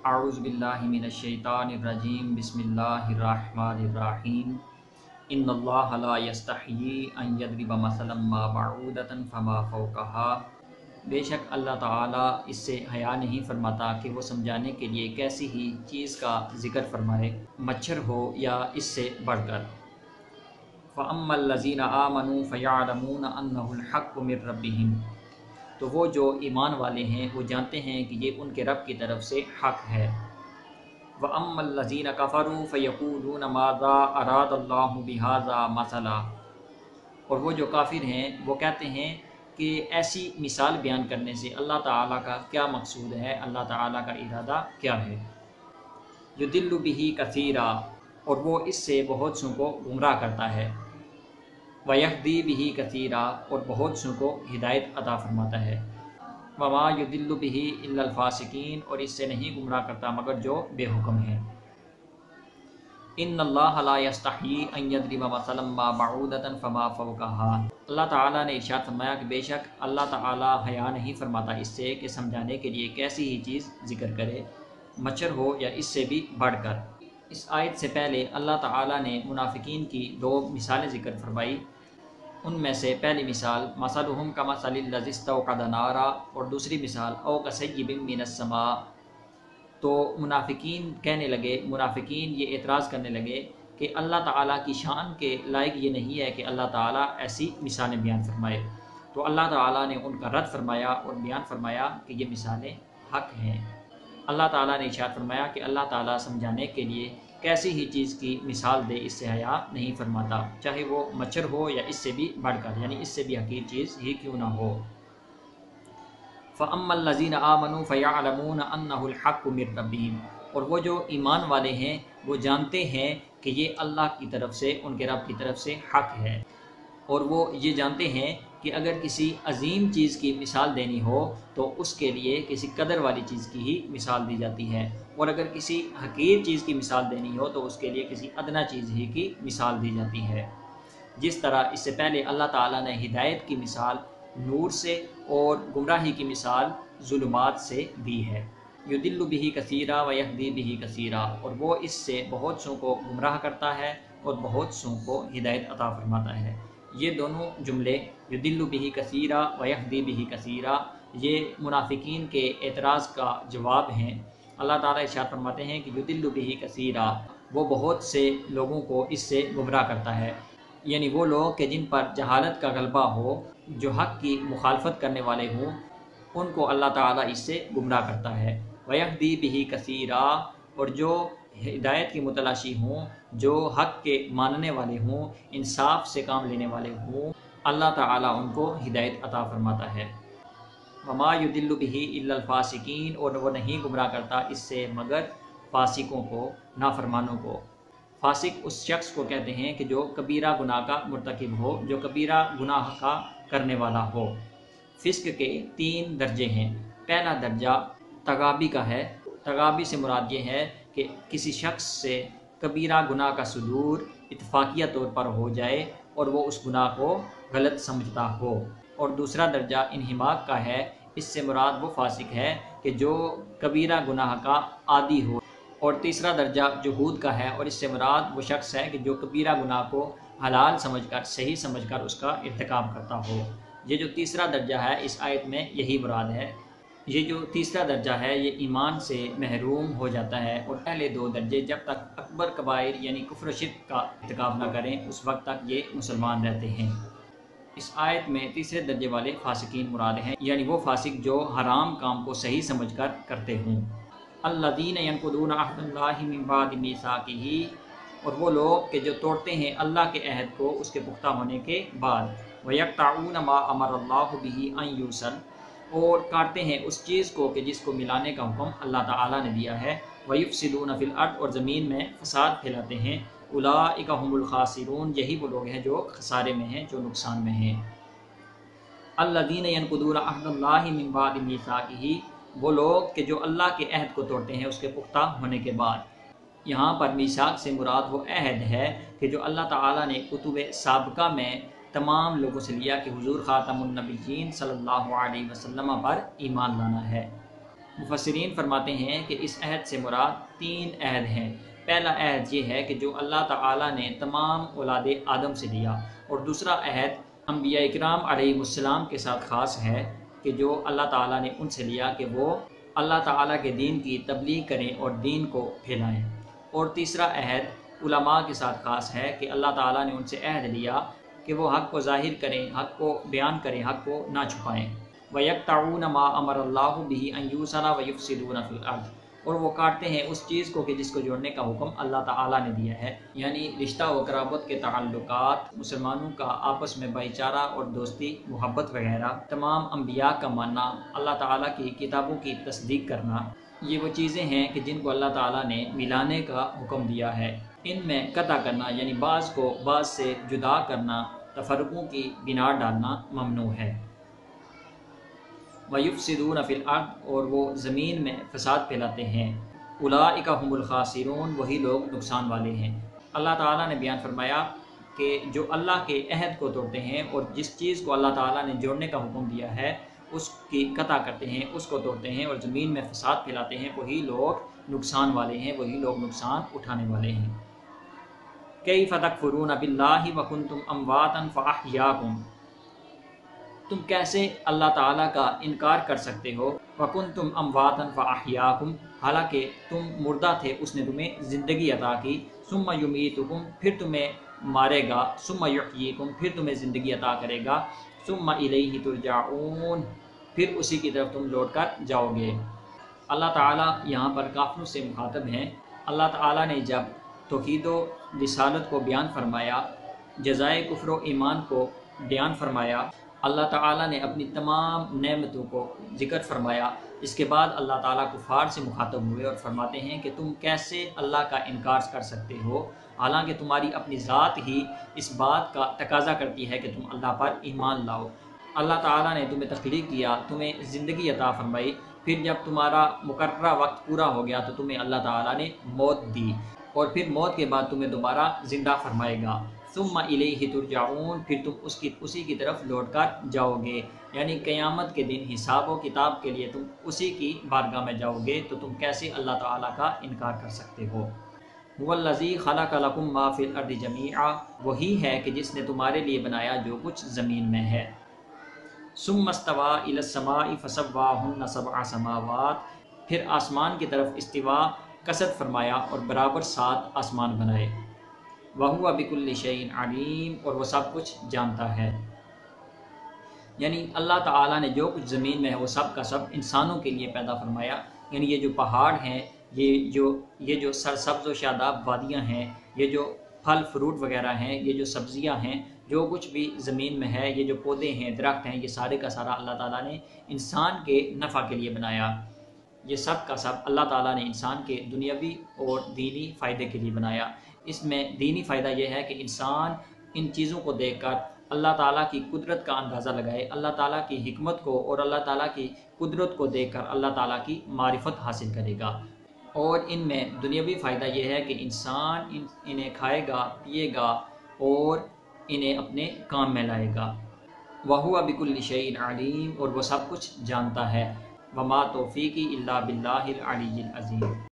اعوذ باللہ من الشیطان الرجیم بسم اللہ الرحمن الرحیم ان اللہ لا یستحیی ان یضرب مثلا ما بعودۃ فما فوقها، بے شک اللہ تعالیٰ اس سے حیا نہیں فرماتا کہ وہ سمجھانے کے لیے کیسی ہی چیز کا ذکر فرمائے، مچھر ہو یا اس سے بڑھ کر۔ فَأَمَّا الَّذِينَ آمَنُوا فَيَعْلَمُونَ أَنَّهُ الْحَقُّ مِن رَّبِّهِمْ، تو وہ جو ایمان والے ہیں وہ جانتے ہیں کہ یہ ان کے رب کی طرف سے حق ہے۔ وَأَمَّا الَّذِينَ كَفَرُوا فَيَقُولُونَ مَاذَا أَرَادَ اللَّهُ بِهَذَا مَثَلًا، اور وہ جو کافر ہیں وہ کہتے ہیں کہ ایسی مثال بیان کرنے سے اللہ تعالیٰ کا کیا مقصود ہے، اللہ تعالیٰ کا ارادہ کیا ہے۔ يُضِلُّ بِهِ كَثِيرًا، اور وہ اس سے بہت سوں کو گمراہ کرتا ہے۔ وَيَهْدِي بِهِ كَثِيرًا، اور بہت سوں کو ہدایت عطا فرماتا ہے۔ وَمَا يُضِلُّ بِهِ إِلَّا الْفَاسِقِينَ، اور اس سے نہیں گمراہ کرتا مگر جو بے حکم ہیں۔ إِنَّ اللَّهَ لَا يَسْتَحْيِي أَن يَضْرِبَ مَثَلًا مَّا بَعُودَةً فَمَا فَوْقَهَا، اللہ تعالیٰ نے ارشاد فرمایا کہ بے شک اللہ تعالیٰ حیا نہیں فرماتا اس سے کہ سمجھانے کے لیے کیسی ہی چیز ذکر کرے، مچھر ہو یا اس سے بھی بڑھ کر۔ اس آیت سے پہلے اللہ تعالیٰ نے منافقین کی دو مثالیں ذکر فرمائی۔ ان میں سے پہلی مثال مثلہم کمثل الذی استوقد نارا، اور دوسری مثال او کصیب من السماء۔ تو منافقین کہنے لگے، منافقین یہ اعتراض کرنے لگے کہ اللہ تعالیٰ کی شان کے لائق یہ نہیں ہے کہ اللہ تعالیٰ ایسی مثالیں بیان فرمائے۔ تو اللہ تعالیٰ نے ان کا رد فرمایا اور بیان فرمایا کہ یہ مثالیں حق ہیں۔ اللہ تعالیٰ نے ارشاد فرمایا کہ اللہ تعالیٰ سمجھانے کے لیے کیسی ہی چیز کی مثال دے اس سے حیا نہیں فرماتا، چاہے وہ مچھر ہو یا اس سے بھی بڑھ کر، یعنی اس سے بھی حقیر چیز ہی کیوں نہ ہو۔ فَأَمَّا الَّذِينَ آمَنُوا فَيَعْلَمُونَ أَنَّهُ الْحَقُّ مِن رَّبِّهِمْ، اور وہ جو ایمان والے ہیں وہ جانتے ہیں کہ یہ اللہ کی طرف سے، ان کے رب کی طرف سے حق ہے، اور وہ یہ جانتے ہیں کہ اگر کسی عظیم چیز کی مثال دینی ہو تو اس کے لیے کسی قدر والی چیز کی ہی مثال دی جاتی ہے، اور اگر کسی حقیر چیز کی مثال دینی ہو تو اس کے لیے کسی ادنا چیز ہی کی مثال دی جاتی ہے۔ جس طرح اس سے پہلے اللہ تعالیٰ نے ہدایت کی مثال نور سے اور گمراہی کی مثال ظلمات سے دی ہے۔ یضل بہ کثیرا ویہدی بہ کثیرا، اور وہ اس سے بہت سوں کو گمراہ کرتا ہے اور بہت سوں کو ہدایت عطا فرماتا ہے۔ یہ دونوں جملے یضل بہ کثیرا ویہدی بہ کثیرا یہ منافقین کے اعتراض کا جواب ہیں۔ اللہ تعالیٰ ارشاد فرماتے ہیں کہ یضل بہ کثیرا، وہ بہت سے لوگوں کو اس سے گمراہ کرتا ہے، یعنی وہ لوگ کہ جن پر جہالت کا غلبہ ہو، جو حق کی مخالفت کرنے والے ہوں، ان کو اللہ تعالیٰ اس سے گمراہ کرتا ہے۔ وَيَهْدِي بِهِ كَثِيرًا، اور جو ہدایت کی متلاشی ہوں، جو حق کے ماننے والے ہوں، انصاف سے کام لینے والے ہوں، اللہ تعالیٰ ان کو ہدایت عطا فرماتا ہے۔ وَمَا يُضِلُّ بِهِ إِلَّا الْفَاسِقِينَ، اور وہ نہیں گمراہ کرتا اس سے مگر فاسقوں کو، نافرمانوں کو۔ فاسق اس شخص کو کہتے ہیں کہ جو کبیرہ گناہ کا مرتکب ہو، جو کبیرہ گناہ کا کرنے والا ہو۔ فسق کے 3 درجے ہیں۔ پہلا درجہ تغابی کا ہے۔ تغابی سے مراد یہ ہے کہ کسی شخص سے کبیرہ گناہ کا صدور اتفاقیہ طور پر ہو جائے اور وہ اس گناہ کو غلط سمجھتا ہو۔ اور دوسرا درجہ انحماق کا ہے۔ اس سے مراد وہ فاسق ہے کہ جو کبیرہ گناہ کا عادی ہو۔ اور تیسرا درجہ جحود کا ہے، اور اس سے مراد وہ شخص ہے کہ جو کبیرہ گناہ کو حلال سمجھ کر، صحیح سمجھ کر اس کا ارتکاب کرتا ہو۔ یہ جو تیسرا درجہ ہے اس آیت میں یہی مراد ہے۔ یہ جو تیسرا درجہ ہے یہ ایمان سے محروم ہو جاتا ہے، اور پہلے 2 درجے جب تک اکبر کبائر یعنی کفر و شرک کا ارتکاب نہ کریں اس وقت تک یہ مسلمان رہتے ہیں۔ اس آیت میں تیسرے درجے والے فاسقین مراد ہیں، یعنی وہ فاسق جو حرام کام کو صحیح سمجھ کر کرتے ہوں۔ الذین ینقضون عہد اللہ من بعد میثاقہ، اور وہ لوگ کہ جو توڑتے ہیں اللہ کے عہد کو اس کے پختہ ہونے کے بعد۔ وَيَقْطَعُونَ مَا أَمَرَ اللَّهُ بِهِ أَن يُوصَلَ، اور کاٹتے ہیں اس چیز کو کہ جس کو ملانے کا حکم اللہ تعالیٰ نے دیا ہے۔ وَيُفْسِدُونَ فِي الْأَرْضِ، اور زمین میں فساد پھیلاتے ہیں۔ أُولَٰئِکَ هُمُ الْخَاسِرُونَ، یہی وہ لوگ ہیں جو خسارے میں ہیں، جو نقصان میں ہیں۔ الذین ینقضون عہد اللہ من بعد میثاقہ، وہ لوگ کہ جو اللہ کے عہد کو توڑتے ہیں اس کے پختہ ہونے کے بعد۔ یہاں پر میثاق سے مراد وہ عہد ہے کہ جو اللہ تعالیٰ نے کتب سابقہ میں تمام لوگوں سے لیا کہ حضور خاتم النبیین صلی اللہ علیہ وسلم پر ایمان لانا ہے۔ مفسرین فرماتے ہیں کہ اس عہد سے مراد 3 عہد ہیں۔ پہلا عہد یہ ہے کہ جو اللہ تعالیٰ نے تمام اولاد آدم سے لیا، اور دوسرا عہد انبیاء اکرام علیہ السلام کے ساتھ خاص ہے کہ جو اللہ تعالیٰ نے ان سے لیا کہ وہ اللہ تعالیٰ کے دین کی تبلیغ کریں اور دین کو پھیلائیں۔ اور تیسرا عہد علماء کے ساتھ خاص ہے کہ اللہ تعالیٰ نے ان سے عہد لیا کہ وہ حق کو ظاہر کریں، حق کو بیان کریں، حق کو نہ چھپائیں۔ وَيَقْطَعُونَ مَا أَمَرَ اللَّهُ بِهِ أَن يُوصَلَ وَيُفْسِدُونَ فِي الْأَرْضِ، اور وہ کاٹتے ہیں اس چیز کو کہ جس کو جوڑنے کا حکم اللہ تعالیٰ نے دیا ہے، یعنی رشتہ و قرابت کے تعلقات، مسلمانوں کا آپس میں بھائی چارہ اور دوستی محبت وغیرہ، تمام انبیاء کا ماننا، اللہ تعالیٰ کی کتابوں کی تصدیق کرنا، یہ وہ چیزیں ہیں کہ جن کو اللہ تعالیٰ نے ملانے کا حکم دیا ہے۔ ان میں قطع کرنا یعنی بعض کو بعض سے جدا کرنا، تفرقوں کی بنیاد ڈالنا ممنوع ہے۔ وَيُفْسِدُونَ فِي الْأَرْضِ، اور وہ زمین میں فساد پھیلاتے ہیں۔ أُولَٰئِكَ هُمُ الْخَاسِرُونَ، وہی لوگ نقصان والے ہیں۔ اللہ تعالیٰ نے بیان فرمایا کہ جو اللہ کے عہد کو توڑتے ہیں اور جس چیز کو اللہ تعالیٰ نے جوڑنے کا حکم دیا ہے اس کی قطع کرتے ہیں، اس کو توڑتے ہیں اور زمین میں فساد پھیلاتے ہیں، وہی لوگ نقصان والے ہیں، وہی لوگ نقصان اٹھانے والے ہیں۔ کیف تکفرون باللہ وکنتم امواتا فاحیاکم، تم کیسے اللہ تعالیٰ کا انکار کر سکتے ہو، وکنتم امواتا فاحیاکم، حالانکہ تم مردہ تھے اس نے تمہیں زندگی عطا کی، ثم یمیتکم، پھر تمہیں مارے گا، ثم یحییکم، پھر تمہیں زندگی عطا کرے گا، ثم الیہ ترجعون، پھر اسی کی طرف تم لوٹ کر جاؤ گے۔ اللہ تعالیٰ یہاں پر کافروں سے مخاطب ہیں۔ اللہ تعالیٰ نے جب توحید و رسالت کو بیان فرمایا، جزائے کفر و ایمان کو بیان فرمایا، اللہ تعالیٰ نے اپنی تمام نعمتوں کو ذکر فرمایا، اس کے بعد اللہ تعالیٰ کفار سے مخاطب ہوئے اور فرماتے ہیں کہ تم کیسے اللہ کا انکار کر سکتے ہو، حالانکہ تمہاری اپنی ذات ہی اس بات کا تقاضا کرتی ہے کہ تم اللہ پر ایمان لاؤ۔ اللہ تعالیٰ نے تمہیں تخلیق کیا، تمہیں زندگی عطا فرمائی، پھر جب تمہارا مقررہ وقت پورا ہو گیا تو تمہیں اللہ تعالیٰ نے موت دی، اور پھر موت کے بعد تمہیں دوبارہ زندہ فرمائے گا، ثم الیہ ترجعون، پھر تم اسی کی طرف لوٹ کر جاؤ گے، یعنی قیامت کے دن حساب و کتاب کے لیے تم اسی کی بارگاہ میں جاؤ گے، تو تم کیسے اللہ تعالیٰ کا انکار کر سکتے ہو۔ هو الذی خلق لکم ما فی الارض جمیعا، وہی ہے کہ جس نے تمہارے لیے بنایا جو کچھ زمین میں ہے۔ ثم استوى الی السماء فسواہن سبع سماوات، پھر آسمان کی طرف استوا قصد فرمایا اور برابر 7 آسمان بنائے۔ وَهُوَ بِكُلِّ شَيْءٍ عَلِيمٌ، اور وہ سب کچھ جانتا ہے۔ یعنی اللہ تعالیٰ نے جو کچھ زمین میں ہے وہ سب کا سب انسانوں کے لیے پیدا فرمایا، یعنی یہ جو پہاڑ ہیں، یہ جو سرسبز و شاداب وادیاں ہیں، یہ جو پھل فروٹ وغیرہ ہیں، یہ جو سبزیاں ہیں، جو کچھ بھی زمین میں ہے، یہ جو پودے ہیں، درخت ہیں، یہ سارے کا سارا اللہ تعالیٰ نے انسان کے نفع کے لیے بنایا۔ یہ سب کا سب اللہ تعالیٰ نے انسان کے دنیاوی اور دینی فائدے کے لیے بنایا۔ اس میں دینی فائدہ یہ ہے کہ انسان ان چیزوں کو دیکھ کر اللہ تعالیٰ کی قدرت کا اندازہ لگائے، اللہ تعالیٰ کی حکمت کو اور اللہ تعالیٰ کی قدرت کو دیکھ کر اللہ تعالیٰ کی معرفت حاصل کرے گا۔ اور ان میں دنیاوی فائدہ یہ ہے کہ انسان انہیں کھائے گا، پیے گا اور انہیں اپنے کام میں لائے گا۔ وَهُوَ بِكُلِّ شَيْءٍ عَلِيمٌ، اور وہ سب کچھ جانتا ہے۔ وَمَا تَوْفِيقِي إِلَّا بِاللَّهِ الْعَلِيِّ الْعَظِيمِ۔